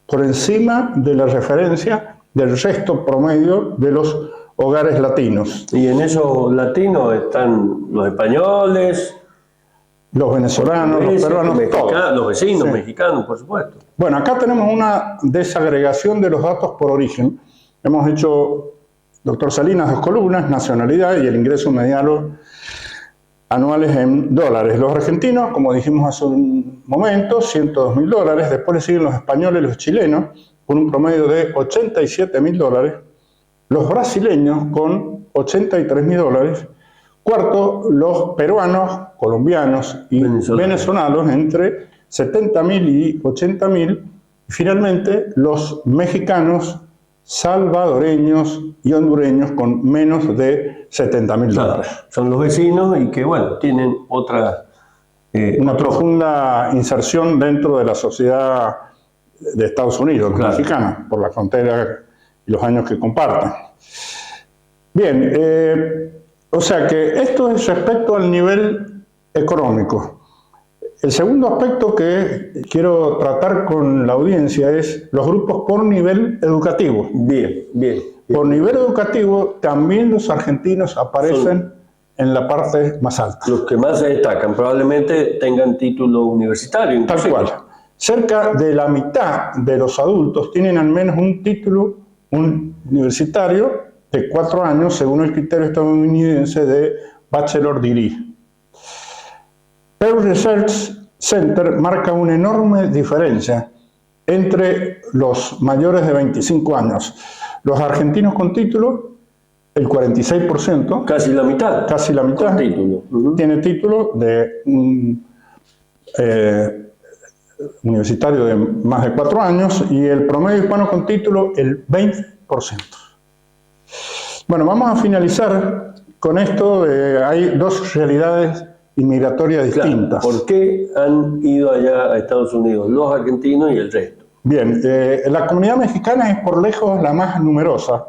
por encima de la referencia del resto promedio de los hogares latinos. Y en esos latinos están los españoles, los venezolanos, los peruanos, todos. Los vecinos mexicanos, por supuesto. Bueno, acá tenemos una desagregación de los datos por origen. Hemos hecho, doctor Salinas, 2 columnas, nacionalidad y el ingreso mediano anuales en dólares. Los argentinos, como dijimos hace un momento, $102.000. Después le siguen los españoles y los chilenos, con un promedio de $87.000. Los brasileños, con $83.000. Cuarto, los peruanos, colombianos y venezolanos, entre $70.000 y $80.000. Y finalmente, los mexicanos, salvadoreños y hondureños, con menos de $70.000. Son los vecinos y que, bueno, tienen otra... una profunda inserción dentro de la sociedad de Estados Unidos, mexicana, por la frontera y los años que comparten. Bien, o sea que esto es respecto al nivel económico. El segundo aspecto que quiero tratar con la audiencia es los grupos por nivel educativo. Bien. Por nivel educativo también los argentinos aparecen en la parte más alta. Los que más se destacan probablemente tengan título universitario. Tal cual. Cerca de la mitad de los adultos tienen al menos un título universitario de 4 años, según el criterio estadounidense de Bachelor Degree. Pew Research Center marca una enorme diferencia entre los mayores de 25 años. Los argentinos con título, el 46%. Casi la mitad. Casi la mitad. Título. Tiene título de universitario de más de 4 años, y el promedio hispano con título, el 20%. Bueno, vamos a finalizar con esto. Hay 2 realidades inmigratorias distintas. ¿Por qué han ido allá a Estados Unidos los argentinos y el resto? Bien, la comunidad mexicana es por lejos la más numerosa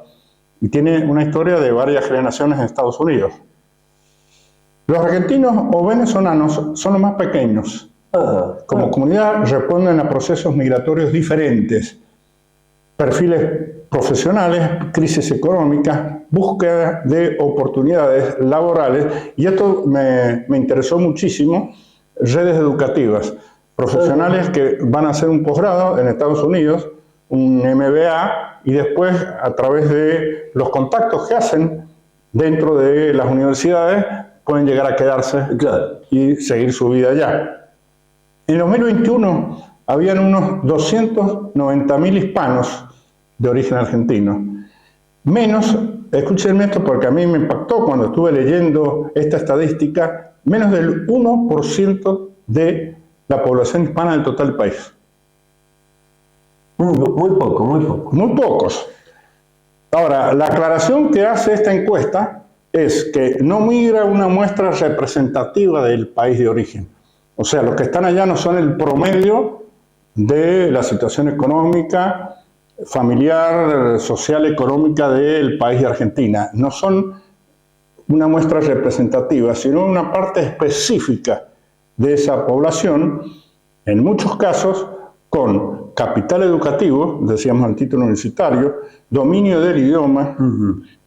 y tiene una historia de varias generaciones en Estados Unidos. Los argentinos o venezolanos son los más pequeños. Como comunidad responden a procesos migratorios diferentes, perfiles profesionales, crisis económica, búsqueda de oportunidades laborales, y esto me interesó muchísimo, redes educativas, profesionales que van a hacer un posgrado en Estados Unidos, un MBA, y después a través de los contactos que hacen dentro de las universidades pueden llegar a quedarse y seguir su vida allá. En 2021 habían unos 290.000 hispanos de origen argentino. Menos, escúchenme esto porque a mí me impactó cuando estuve leyendo esta estadística, menos del 1% de la población hispana del total del país. Muy poco, muy poco. Muy pocos. Ahora, la aclaración que hace esta encuesta es que no migra una muestra representativa del país de origen. O sea, los que están allá no son el promedio de la situación económica, familiar, social, económica del país de Argentina. No son una muestra representativa, sino una parte específica de esa población, en muchos casos con capital educativo, decíamos el título universitario, dominio del idioma,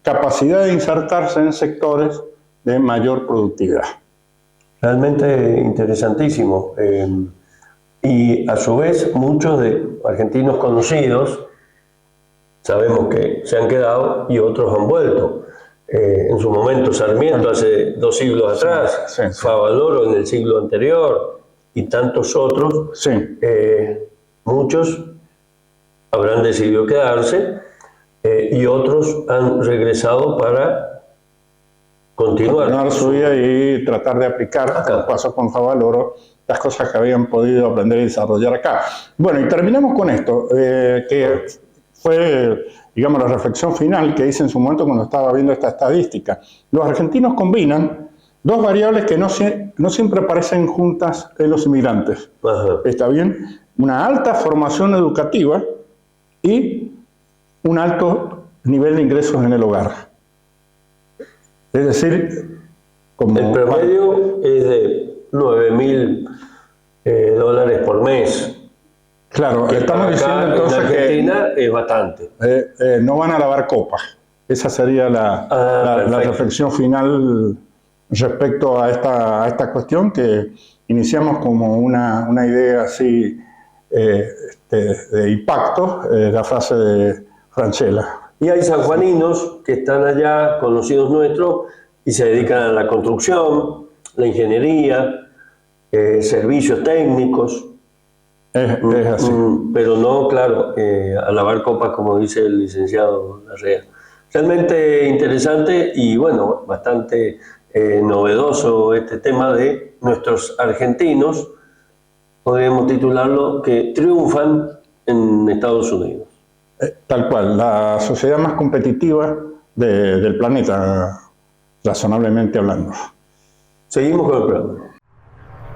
capacidad de insertarse en sectores de mayor productividad. Realmente interesantísimo. Y a su vez, muchos de argentinos conocidos, sabemos que se han quedado y otros han vuelto. En su momento Sarmiento hace 2 siglos atrás, Favaloro en el siglo anterior y tantos otros, muchos habrán decidido quedarse y otros han regresado para continuar su vida y tratar de aplicar, como pasó con Favaloro, las cosas que habían podido aprender y desarrollar acá. Bueno, y terminamos con esto, que fue, digamos, la reflexión final que hice en su momento cuando estaba viendo esta estadística. Los argentinos combinan 2 variables que no siempre aparecen juntas en los inmigrantes. ¿Está bien? Una alta formación educativa y un alto nivel de ingresos en el hogar. Es decir, como el promedio es de $9.000 por mes. Claro, que estamos diciendo entonces en Argentina es bastante. No van a lavar copas. Esa sería la reflexión final respecto a esta cuestión que iniciamos como una idea así de impacto, la frase de Francella. Y hay sanjuaninos que están allá, conocidos nuestros, y se dedican a la construcción, la ingeniería, servicios técnicos. Es así. Pero no, claro, a lavar copas, como dice el licenciado Larrea. Realmente interesante y, bueno, bastante novedoso este tema de nuestros argentinos, podríamos titularlo, que triunfan en Estados Unidos. Tal cual, la sociedad más competitiva del planeta, razonablemente hablando. Seguimos con el programa.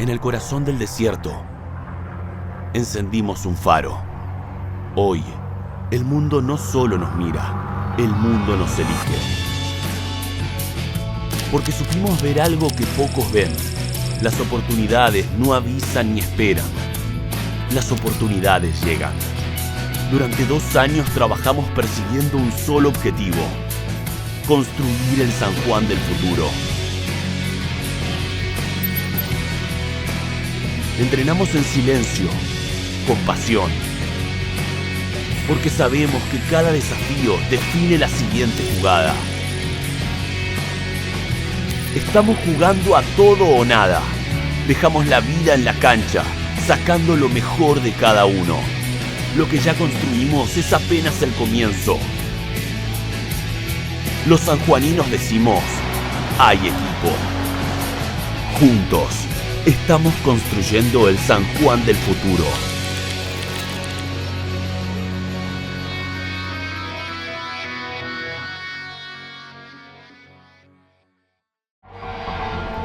En el corazón del desierto, encendimos un faro. Hoy, el mundo no solo nos mira, el mundo nos elige. Porque supimos ver algo que pocos ven. Las oportunidades no avisan ni esperan. Las oportunidades llegan. Durante 2 años trabajamos persiguiendo un solo objetivo: construir el San Juan del futuro. Entrenamos en silencio, con pasión, porque sabemos que cada desafío define la siguiente jugada. Estamos jugando a todo o nada. Dejamos la vida en la cancha, sacando lo mejor de cada uno. Lo que ya construimos es apenas el comienzo. Los sanjuaninos decimos: hay equipo. Juntos, estamos construyendo el San Juan del futuro.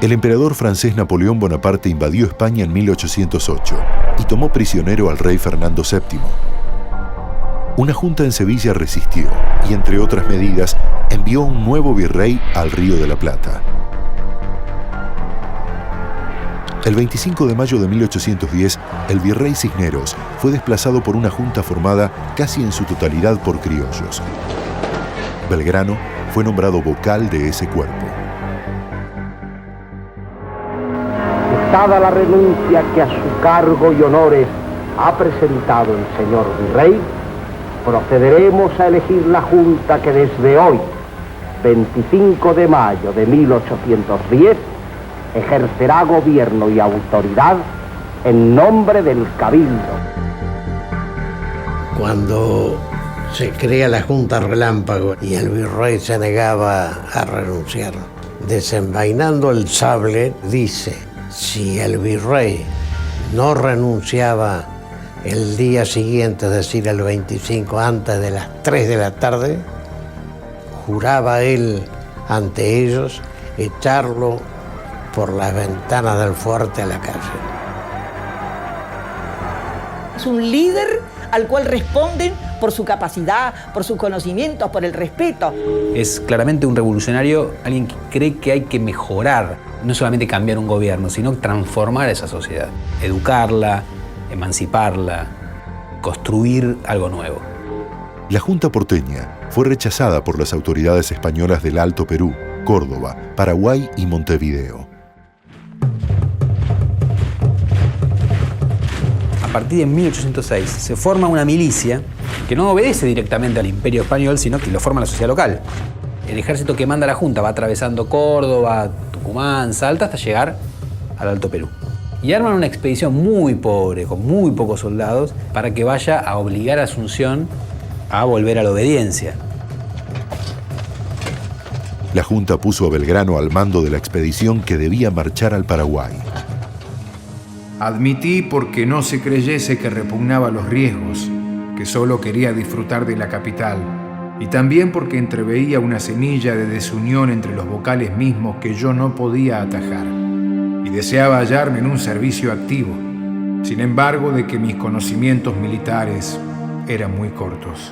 El emperador francés Napoleón Bonaparte invadió España en 1808 y tomó prisionero al rey Fernando VII. Una junta en Sevilla resistió y, entre otras medidas, envió un nuevo virrey al Río de la Plata. El 25 de mayo de 1810, el virrey Cisneros fue desplazado por una junta formada casi en su totalidad por criollos. Belgrano fue nombrado vocal de ese cuerpo. Dada la renuncia que a su cargo y honores ha presentado el señor virrey, procederemos a elegir la junta que desde hoy, 25 de mayo de 1810, ejercerá gobierno y autoridad en nombre del Cabildo. Cuando se crea la Junta Relámpago y el virrey se negaba a renunciar, desenvainando el sable, dice: Si el virrey no renunciaba el día siguiente, es decir, el 25, antes de las 3 de la tarde, juraba él ante ellos echarlo por las ventanas del fuerte a la cárcel. Es un líder al cual responden por su capacidad, por sus conocimientos, por el respeto. Es claramente un revolucionario, alguien que cree que hay que mejorar, no solamente cambiar un gobierno, sino transformar esa sociedad, educarla, emanciparla, construir algo nuevo. La Junta porteña fue rechazada por las autoridades españolas del Alto Perú, Córdoba, Paraguay y Montevideo. A partir de 1806 se forma una milicia que no obedece directamente al Imperio Español, sino que lo forma la sociedad local. El ejército que manda la Junta va atravesando Córdoba, Tucumán, Salta, hasta llegar al Alto Perú. Y arman una expedición muy pobre, con muy pocos soldados, para que vaya a obligar a Asunción a volver a la obediencia. La Junta puso a Belgrano al mando de la expedición que debía marchar al Paraguay. Admití porque no se creyese que repugnaba los riesgos, que solo quería disfrutar de la capital, y también porque entreveía una semilla de desunión entre los vocales mismos que yo no podía atajar, y deseaba hallarme en un servicio activo, sin embargo de que mis conocimientos militares eran muy cortos.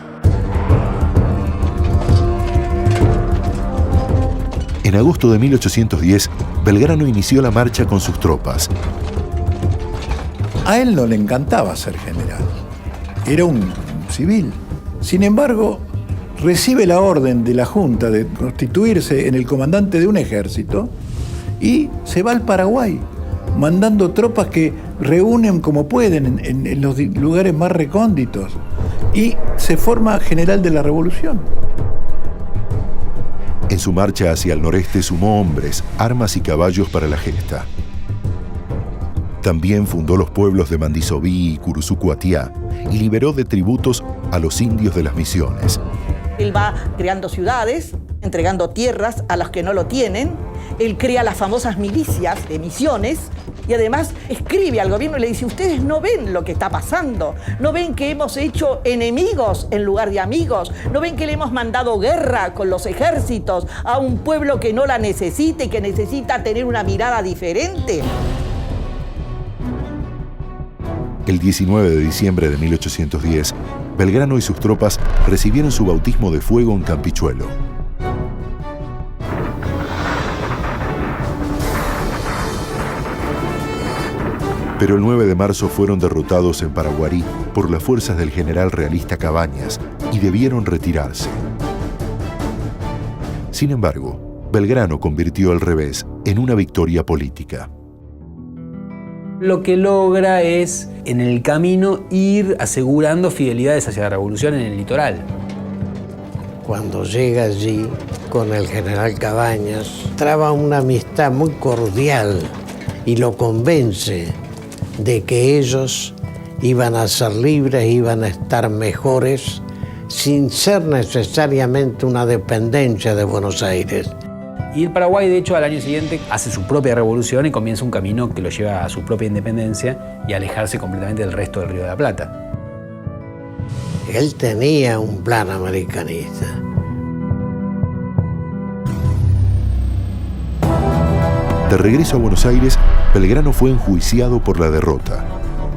En agosto de 1810, Belgrano inició la marcha con sus tropas. A él no le encantaba ser general, era un civil. Sin embargo, recibe la orden de la Junta de constituirse en el comandante de un ejército y se va al Paraguay, mandando tropas que reúnen como pueden en los lugares más recónditos, y se forma general de la Revolución. En su marcha hacia el noreste sumó hombres, armas y caballos para la gesta. También fundó los pueblos de Mandisobí y Curuzucuatiá y liberó de tributos a los indios de las misiones. Él va creando ciudades, entregando tierras a los que no lo tienen. Él crea las famosas milicias de misiones y además escribe al gobierno y le dice: ustedes no ven lo que está pasando, no ven que hemos hecho enemigos en lugar de amigos, no ven que le hemos mandado guerra con los ejércitos a un pueblo que no la necesita y que necesita tener una mirada diferente. El 19 de diciembre de 1810, Belgrano y sus tropas recibieron su bautismo de fuego en Campichuelo. Pero el 9 de marzo fueron derrotados en Paraguarí por las fuerzas del general realista Cabañas y debieron retirarse. Sin embargo, Belgrano convirtió el revés en una victoria política. Lo que logra es, en el camino, ir asegurando fidelidades hacia la revolución en el litoral. Cuando llega allí con el general Cabañas, traba una amistad muy cordial y lo convence de que ellos iban a ser libres, iban a estar mejores, sin ser necesariamente una dependencia de Buenos Aires. Y el Paraguay, de hecho, al año siguiente hace su propia revolución y comienza un camino que lo lleva a su propia independencia y a alejarse completamente del resto del Río de la Plata. Él tenía un plan americanista. De regreso a Buenos Aires, Belgrano fue enjuiciado por la derrota.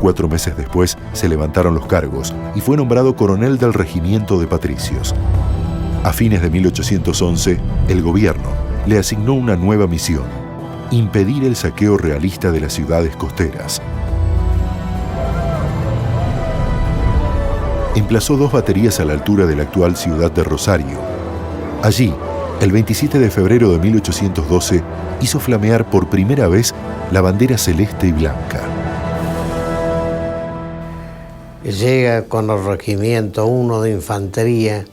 4 meses después se levantaron los cargos y fue nombrado coronel del regimiento de patricios. A fines de 1811, el gobierno le asignó una nueva misión: impedir el saqueo realista de las ciudades costeras. Emplazó 2 baterías a la altura de la actual ciudad de Rosario. Allí, el 27 de febrero de 1812, hizo flamear por primera vez la bandera celeste y blanca. Llega con el regimiento 1 de infantería,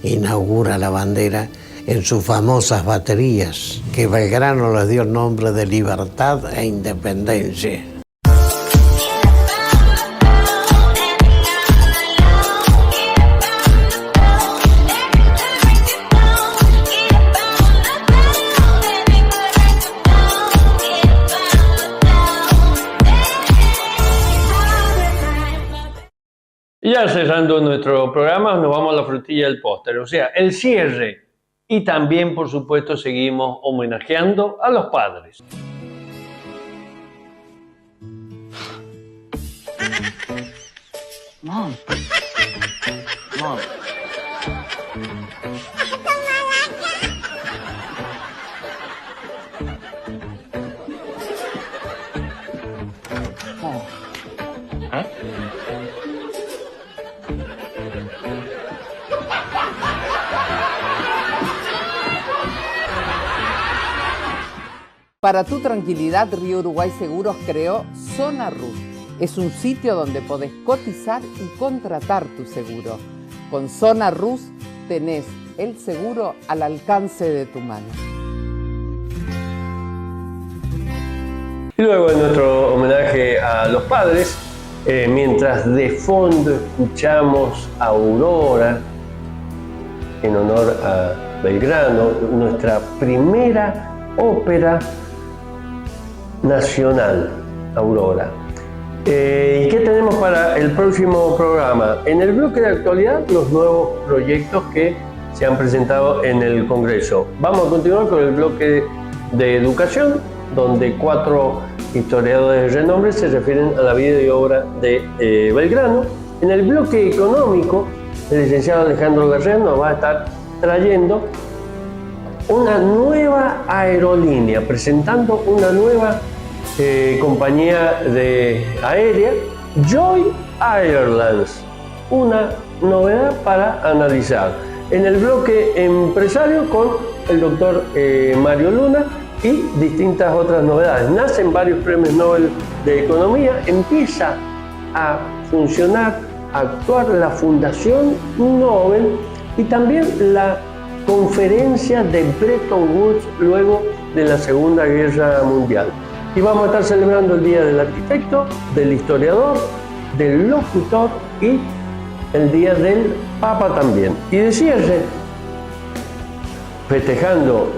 inaugura la bandera en sus famosas baterías, que Belgrano les dio el nombre de Libertad e Independencia. Y ya cerrando nuestro programa, nos vamos a la frutilla del póster, o sea, el cierre. Y también, por supuesto, seguimos homenajeando a los padres. Mom. Mom. Para tu tranquilidad, Río Uruguay Seguros creó Zona Rus. Es un sitio donde podés cotizar y contratar tu seguro. Con Zona Rus tenés el seguro al alcance de tu mano. Y luego en nuestro homenaje a los padres, mientras de fondo escuchamos a Aurora, en honor a Belgrano, nuestra primera ópera nacional, Aurora. ¿Y qué tenemos para el próximo programa? En el bloque de actualidad, los nuevos proyectos que se han presentado en el Congreso. Vamos a continuar con el bloque de educación, donde 4 historiadores de renombre se refieren a la vida y obra de Belgrano. En el bloque económico, el licenciado Alejandro Guerrero nos va a estar trayendo una nueva aerolínea, presentando una nueva compañía aérea, Joy Airlines, una novedad para analizar. En el bloque empresario con el doctor Mario Luna y distintas otras novedades. Nacen varios premios Nobel de Economía, empieza a funcionar, a actuar la Fundación Nobel y también la conferencia de Bretton Woods luego de la Segunda Guerra Mundial. Y vamos a estar celebrando el Día del Arquitecto, del Historiador, del Locutor y el Día del Papa también. Y de cierre, festejando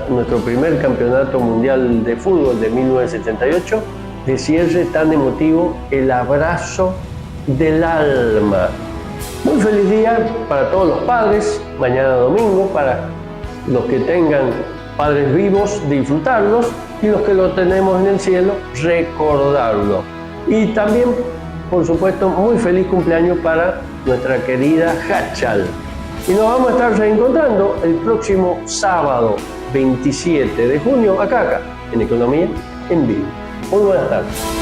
nuestro primer campeonato mundial de fútbol de 1978, de cierre tan emotivo, el abrazo del alma. Muy feliz día para todos los padres, mañana domingo, para los que tengan padres vivos, disfrutarlos, y los que lo tenemos en el cielo, recordarlo. Y también, por supuesto, muy feliz cumpleaños para nuestra querida Hachal. Y nos vamos a estar reencontrando el próximo sábado 27 de junio, acá, en Economía en Vivo. Muy buenas tardes.